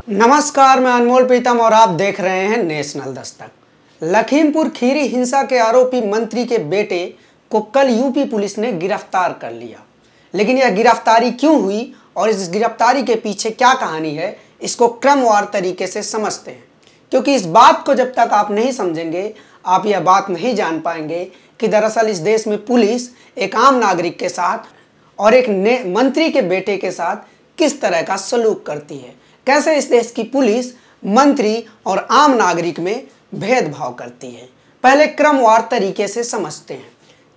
नमस्कार, मैं अनमोल प्रीतम और आप देख रहे हैं नेशनल दस्तक। लखीमपुर खीरी हिंसा के आरोपी मंत्री के बेटे को कल यूपी पुलिस ने गिरफ्तार कर लिया। लेकिन यह गिरफ्तारी क्यों हुई और इस गिरफ्तारी के पीछे क्या कहानी है, इसको क्रमवार तरीके से समझते हैं। क्योंकि इस बात को जब तक आप नहीं समझेंगे, आप यह बात नहीं जान पाएंगे कि दरअसल इस देश में पुलिस एक आम नागरिक के साथ और एक मंत्री के बेटे के साथ किस तरह का सलूक करती है, कैसे इस देश की पुलिस मंत्री और आम नागरिक में भेदभाव करती है। पहले क्रमवार तरीके से समझते हैं।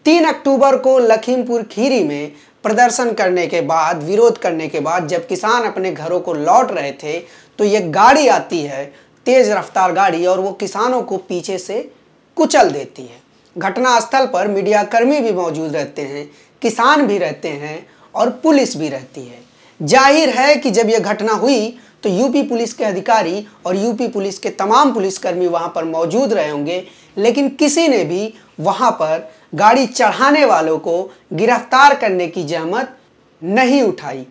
3 अक्टूबर को लखीमपुर खीरी में प्रदर्शन करने के बाद, विरोध करने के बाद जब किसान अपने घरों को लौट रहे थे तो ये गाड़ी आती है, तेज रफ्तार गाड़ी, और वो किसानों को पीछे से कुचल देती है। घटनास्थल पर मीडियाकर्मी भी मौजूद रहते हैं, किसान भी रहते हैं और पुलिस भी रहती है। जाहिर है कि जब यह घटना हुई तो यूपी पुलिस के अधिकारी और यूपी पुलिस के तमाम पुलिसकर्मी वहां पर मौजूद रहे होंगे, लेकिन किसी ने भी वहां पर गाड़ी चढ़ाने वालों को गिरफ्तार करने की जहमत नहीं उठाई।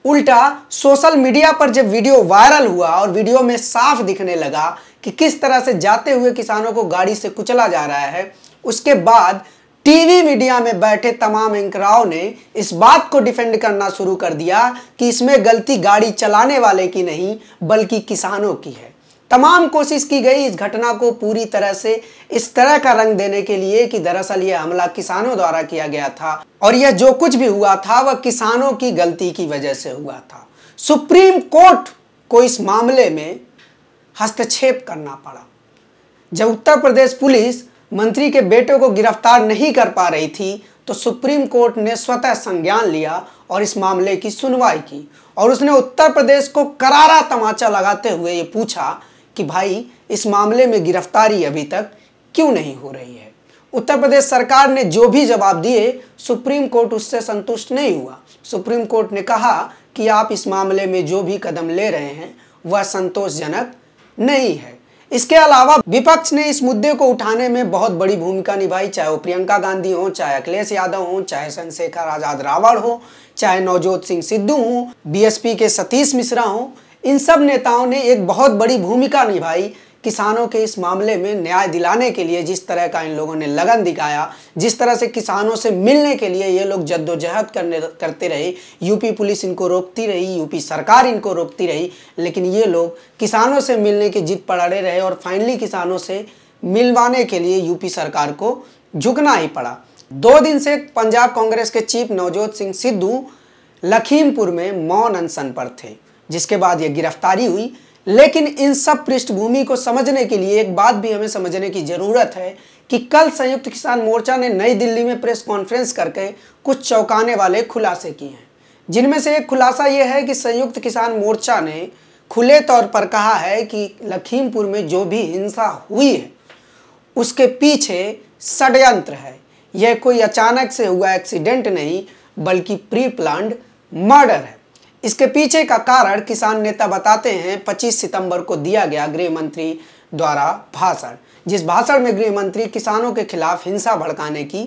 उल्टा सोशल मीडिया पर जब वीडियो वायरल हुआ और वीडियो में साफ दिखने लगा कि किस तरह से जाते हुए किसानों को गाड़ी से कुचला जा रहा है, उसके बाद टीवी मीडिया में बैठे तमाम एंकराओं ने इस बात को डिफेंड करना शुरू कर दिया कि इसमें गलती गाड़ी चलाने वाले की नहीं बल्कि किसानों की है। तमाम कोशिश की गई इस घटना को पूरी तरह से इस तरह का रंग देने के लिए कि दरअसल यह हमला किसानों द्वारा किया गया था और यह जो कुछ भी हुआ था वह किसानों की गलती की वजह से हुआ था। सुप्रीम कोर्ट को इस मामले में हस्तक्षेप करना पड़ा। जब उत्तर प्रदेश पुलिस मंत्री के बेटे को गिरफ्तार नहीं कर पा रही थी तो सुप्रीम कोर्ट ने स्वतः संज्ञान लिया और इस मामले की सुनवाई की और उसने उत्तर प्रदेश को करारा तमाचा लगाते हुए ये पूछा कि भाई इस मामले में गिरफ्तारी अभी तक क्यों नहीं हो रही है। उत्तर प्रदेश सरकार ने जो भी जवाब दिए, सुप्रीम कोर्ट उससे संतुष्ट नहीं हुआ। सुप्रीम कोर्ट ने कहा कि आप इस मामले में जो भी कदम ले रहे हैं वह संतोषजनक नहीं है। इसके अलावा विपक्ष ने इस मुद्दे को उठाने में बहुत बड़ी भूमिका निभाई, चाहे वो प्रियंका गांधी हो, चाहे अखिलेश यादव हो, चाहे चंद्रशेखर आजाद रावण हो, चाहे नवजोत सिंह सिद्धू हो, बीएसपी के सतीश मिश्रा हो। इन सब नेताओं ने एक बहुत बड़ी भूमिका निभाई किसानों के इस मामले में न्याय दिलाने के लिए। जिस तरह का इन लोगों ने लगन दिखाया, जिस तरह से किसानों से मिलने के लिए ये लोग जद्दोजहद करते रहे, यूपी पुलिस इनको रोकती रही, यूपी सरकार इनको रोकती रही, लेकिन ये लोग किसानों से मिलने की जिद पर अड़े रहे और फाइनली किसानों से मिलवाने के लिए यूपी सरकार को झुकना ही पड़ा। 2 दिन से पंजाब कांग्रेस के चीफ नवजोत सिंह सिद्धू लखीमपुर में मौन अनशन पर थे, जिसके बाद यह गिरफ्तारी हुई। लेकिन इन सब पृष्ठभूमि को समझने के लिए एक बात भी हमें समझने की जरूरत है कि कल संयुक्त किसान मोर्चा ने नई दिल्ली में प्रेस कॉन्फ्रेंस करके कुछ चौंकाने वाले खुलासे किए हैं, जिनमें से एक खुलासा यह है कि संयुक्त किसान मोर्चा ने खुले तौर पर कहा है कि लखीमपुर में जो भी हिंसा हुई है उसके पीछे षड्यंत्र है। यह कोई अचानक से हुआ एक्सीडेंट नहीं बल्कि प्री प्लान्ड मर्डर है। इसके पीछे का कारण किसान नेता बताते हैं 25 सितंबर को दिया गया गृह मंत्री द्वारा भाषण, जिस भाषण में गृह मंत्री किसानों के खिलाफ हिंसा भड़काने की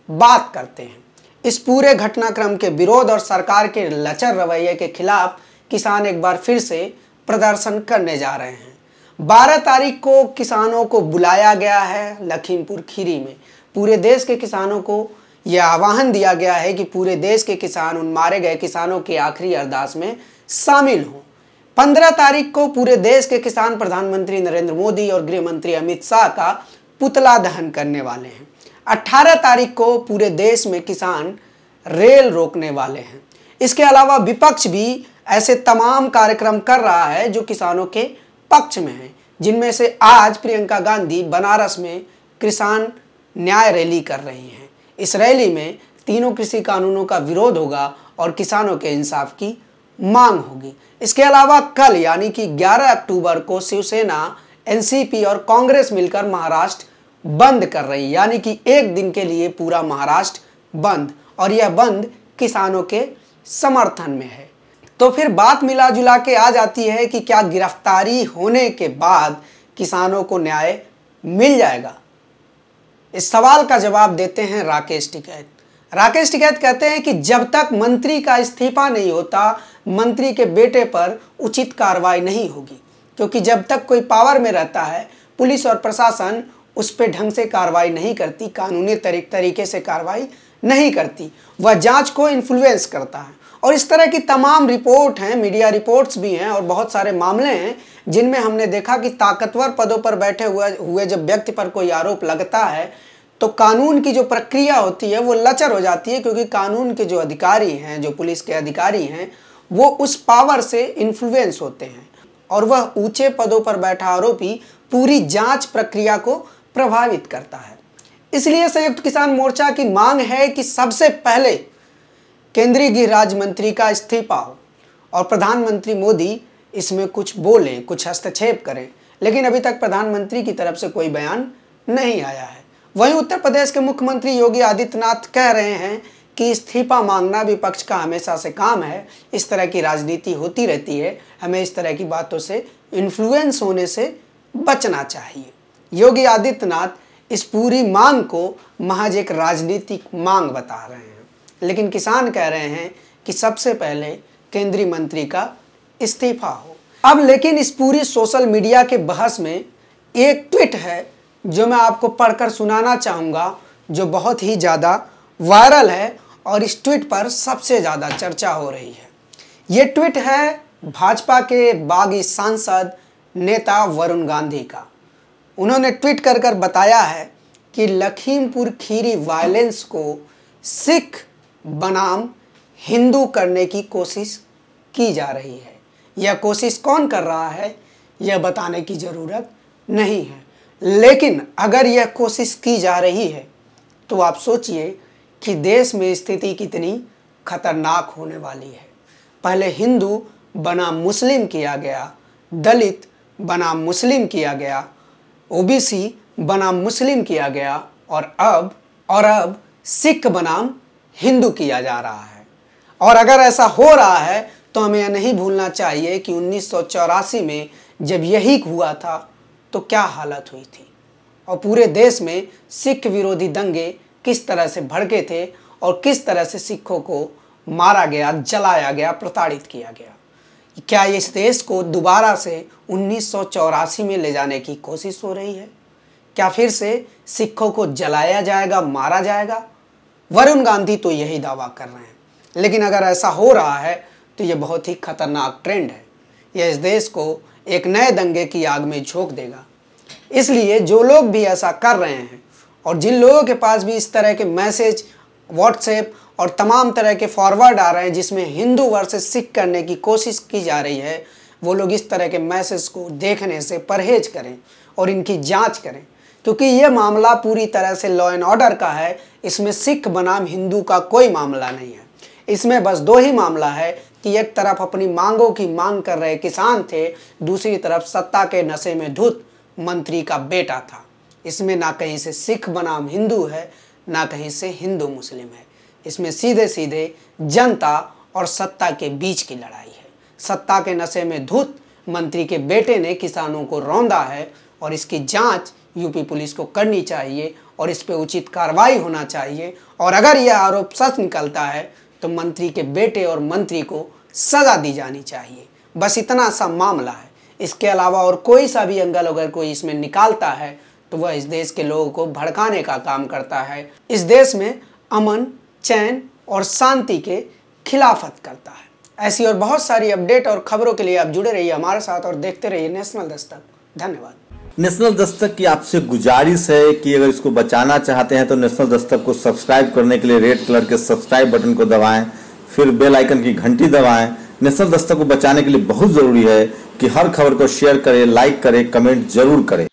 बात करते हैं। इस पूरे घटनाक्रम के विरोध और सरकार के लचर रवैये के खिलाफ किसान एक बार फिर से प्रदर्शन करने जा रहे हैं। 12 तारीख को किसानों को बुलाया गया है लखीमपुर खीरी में। पूरे देश के किसानों को यह आह्वान दिया गया है कि पूरे देश के किसान उन मारे गए किसानों की आखिरी अरदास में शामिल हों। 15 तारीख को पूरे देश के किसान प्रधानमंत्री नरेंद्र मोदी और गृह मंत्री अमित शाह का पुतला दहन करने वाले हैं। 18 तारीख को पूरे देश में किसान रेल रोकने वाले हैं। इसके अलावा विपक्ष भी ऐसे तमाम कार्यक्रम कर रहा है जो किसानों के पक्ष में है, जिनमें से आज प्रियंका गांधी बनारस में किसान न्याय रैली कर रही हैं। इस रैली में तीनों कृषि कानूनों का विरोध होगा और किसानों के इंसाफ की मांग होगी। इसके अलावा कल यानी कि 11 अक्टूबर को शिवसेना, एनसीपी और कांग्रेस मिलकर महाराष्ट्र बंद कर रही है, यानी कि एक दिन के लिए पूरा महाराष्ट्र बंद, और यह बंद किसानों के समर्थन में है। तो फिर बात मिला जुला के आ जाती है कि क्या गिरफ्तारी होने के बाद किसानों को न्याय मिल जाएगा। इस सवाल का जवाब देते हैं राकेश टिकैत। राकेश टिकैत कहते हैं कि जब तक मंत्री का इस्तीफा नहीं होता, मंत्री के बेटे पर उचित कार्रवाई नहीं होगी, क्योंकि जब तक कोई पावर में रहता है पुलिस और प्रशासन उस पर ढंग से कार्रवाई नहीं करती, कानूनी तरीके से कार्रवाई नहीं करती, वह जांच को इन्फ्लुएंस करता है। और इस तरह की तमाम रिपोर्ट हैं, मीडिया रिपोर्ट्स भी हैं और बहुत सारे मामले हैं जिनमें हमने देखा कि ताकतवर पदों पर बैठे हुए जब व्यक्ति पर कोई आरोप लगता है तो कानून की जो प्रक्रिया होती है वो लचर हो जाती है, क्योंकि कानून के जो अधिकारी हैं, जो पुलिस के अधिकारी हैं, वो उस पावर से इन्फ्लुएंस होते हैं और वह ऊंचे पदों पर बैठा आरोपी पूरी जांच प्रक्रिया को प्रभावित करता है। इसलिए संयुक्त किसान मोर्चा की मांग है कि सबसे पहले केंद्रीय गृह राज्य मंत्री का इस्तीफा हो और प्रधानमंत्री मोदी इसमें कुछ बोलें, कुछ हस्तक्षेप करें, लेकिन अभी तक प्रधानमंत्री की तरफ से कोई बयान नहीं आया है। वहीं उत्तर प्रदेश के मुख्यमंत्री योगी आदित्यनाथ कह रहे हैं कि इस्तीफा मांगना विपक्ष का हमेशा से काम है, इस तरह की राजनीति होती रहती है, हमें इस तरह की बातों से इन्फ्लुएंस होने से बचना चाहिए। योगी आदित्यनाथ इस पूरी मांग को महज एक राजनीतिक मांग बता रहे हैं, लेकिन किसान कह रहे हैं कि सबसे पहले केंद्रीय मंत्री का इस्तीफा हो। अब लेकिन इस पूरी सोशल मीडिया के बहस में एक ट्वीट है जो मैं आपको पढ़कर सुनाना चाहूँगा, जो बहुत ही ज़्यादा वायरल है और इस ट्वीट पर सबसे ज़्यादा चर्चा हो रही है। ये ट्वीट है भाजपा के बागी सांसद नेता वरुण गांधी का। उन्होंने ट्वीट कर बताया है कि लखीमपुर खीरी वायलेंस को सिख बनाम हिंदू करने की कोशिश की जा रही है। यह कोशिश कौन कर रहा है यह बताने की ज़रूरत नहीं है, लेकिन अगर यह कोशिश की जा रही है तो आप सोचिए कि देश में स्थिति कितनी खतरनाक होने वाली है। पहले हिंदू बनाम मुस्लिम किया गया, दलित बनाम मुस्लिम किया गया, ओबीसी बनाम मुस्लिम किया गया और अब सिख बनाम हिंदू किया जा रहा है। और अगर ऐसा हो रहा है तो हमें यह नहीं भूलना चाहिए कि 1984 में जब यही हुआ था तो क्या हालत हुई थी और पूरे देश में सिख विरोधी दंगे किस तरह से भड़के थे और किस तरह से सिखों को मारा गया, जलाया गया, प्रताड़ित किया गया। क्या इस देश को दोबारा से 1984 में ले जाने की कोशिश हो रही है? क्या फिर से सिखों को जलाया जाएगा, मारा जाएगा? वरुण गांधी तो यही दावा कर रहे हैं, लेकिन अगर ऐसा हो रहा है तो ये बहुत ही खतरनाक ट्रेंड है। यह इस देश को एक नए दंगे की आग में झोंक देगा। इसलिए जो लोग भी ऐसा कर रहे हैं और जिन लोगों के पास भी इस तरह के मैसेज व्हाट्सएप और तमाम तरह के फॉरवर्ड आ रहे हैं जिसमें हिंदू वर्सेस सिख करने की कोशिश की जा रही है, वो लोग इस तरह के मैसेज को देखने से परहेज करें और इनकी जांच करें, क्योंकि ये मामला पूरी तरह से लॉ एंड ऑर्डर का है। इसमें सिख बनाम हिंदू का कोई मामला नहीं है। इसमें बस दो ही मामला है कि एक तरफ अपनी मांगों की मांग कर रहे किसान थे, दूसरी तरफ सत्ता के नशे में धुत मंत्री का बेटा था। इसमें ना कहीं से सिख बनाम हिंदू है, ना कहीं से हिंदू मुस्लिम है। इसमें सीधे सीधे जनता और सत्ता के बीच की लड़ाई है। सत्ता के नशे में धुत मंत्री के बेटे ने किसानों को रौंदा है और इसकी जांच यूपी पुलिस को करनी चाहिए और इस पे उचित कार्रवाई होना चाहिए। और अगर यह आरोप सच निकलता है तो मंत्री के बेटे और मंत्री को सज़ा दी जानी चाहिए। बस इतना सा मामला है। इसके अलावा और कोई सा भी एंगल अगर कोई इसमें निकालता है तो वह इस देश के लोगों को भड़काने का काम करता है, इस देश में अमन, चैन और शांति के खिलाफत करता है। ऐसी और बहुत सारी अपडेट और खबरों के लिए आप जुड़े रहिए हमारे साथ और देखते रहिए नेशनल दस्तक। धन्यवाद। नेशनल दस्तक की आपसे गुजारिश है कि अगर इसको बचाना चाहते हैं तो नेशनल दस्तक को सब्सक्राइब करने के लिए रेड कलर के सब्सक्राइब बटन को दबाएं, फिर बेल आइकन की घंटी दबाएं। नेशनल दस्तक को बचाने के लिए बहुत जरूरी है कि हर खबर को शेयर करें, लाइक करें, कमेंट जरूर करें।